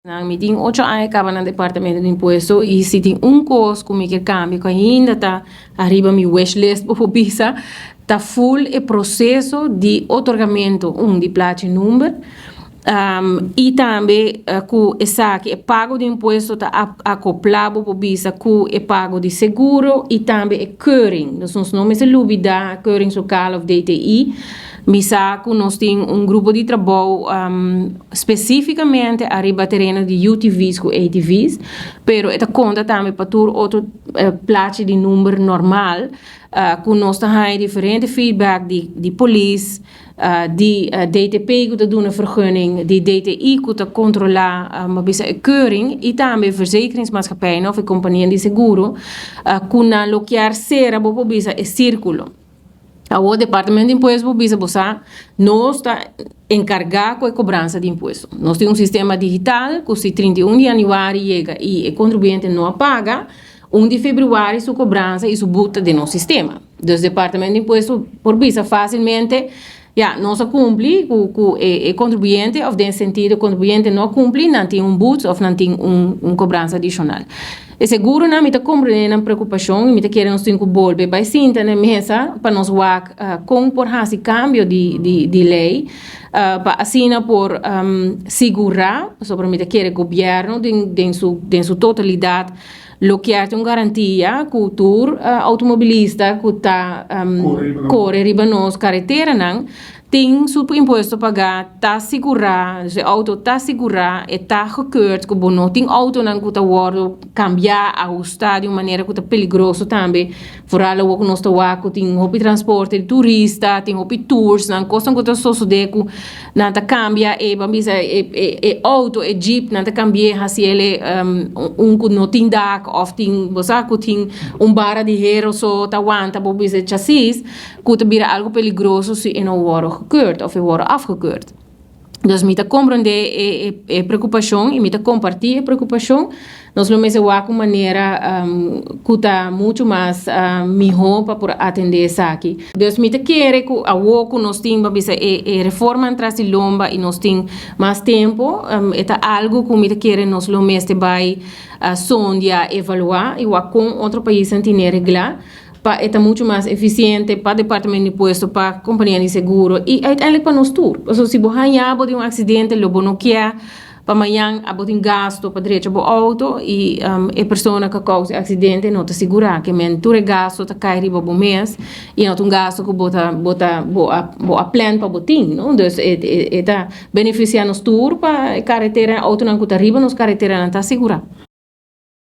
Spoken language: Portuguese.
Nang meeting 8 anos acaba no departamento de imposto e se tem costo como que cambia que ainda tá arriba mi wishlist por visa tá full o processo de otorgamento de placa número e também com essa que é pago de imposto tá acoplado por visa com o pago de seguro e também é keuring nós não me se lubida keuring local of DTI Misako, nós temos grupo de trabalho especificamente arriba terreno de UTVs com ATVs, pero esta conta também para todo outro placa de número normal, com nós temos diferente feedback de polícia, de DTP que está dando een vergunning, de DTI que está controlar uma keuring e também verzekeringsmaatschappijen of companhia de seguro, que na loquear será bobo bisa é círculo. O departamento de imposto bisa bosa nós está encarregado com a cobrança de imposto. Nós temos sistema digital que se 31 de janeiro chega e o contribuinte não paga, 1 de fevereiro sua cobrança e subuta de nosso sistema. Então, o departamento de imposto por bisa facilmente não se cumpre com o contribuinte, ou nesse sentido, o contribuinte não cumpre, não tem boots ou não tem cobrança adicional. E seguro não me compreende a preocupação e me querem nos cinco bolbe vai sinta na mesa para nos com por esse cambio de lei para assinar por segurar sobre me querer governo em sua totalidade lo que é uma garantia que o tour automobilista que está corre riba nos carretera não tem seu imposto a pagar, está segurado, o auto está segurado, está gekeurd, que não tem auto não que está cambiar, ajustar de uma maneira que está perigoso também. Vooral ook nós está que tem hobby transporte de turista, tem hobby tours, não costa que está só deco, não está cambia, e auto, e jeep, não está cambia, se ele que não tem dak, ou tem, você que tem barra de hero, só está aguenta, por bisa chassis, que está vira algo perigoso se não wordt gekeurd of worden afgekeurd. Dus met compreender a preocupação e met compartilhar a preocupação, nós vamos ver uma maneira que está muito mais melhor para atender isso aqui. Dus met querer que a pouco nós temos a reforma atrás de lomba e nós temos mais tempo, é algo que met querer nós vamos vai sonhar, evaluar e com outro país não tem regular. É muito mais eficiente para o departamento de imposto, para a companhia de seguro e uiteindelijk para nós todos. Se você tem acidente, você não quer, para amanhã você tem gasto para direito do auto e a pessoa que causa o acidente não está segura que o gasto está caindo para o mês e não tem gasto que você a plan para você. Então, é beneficiar nós todos para a carretera, auto não está arriba, nos carretera não está segura.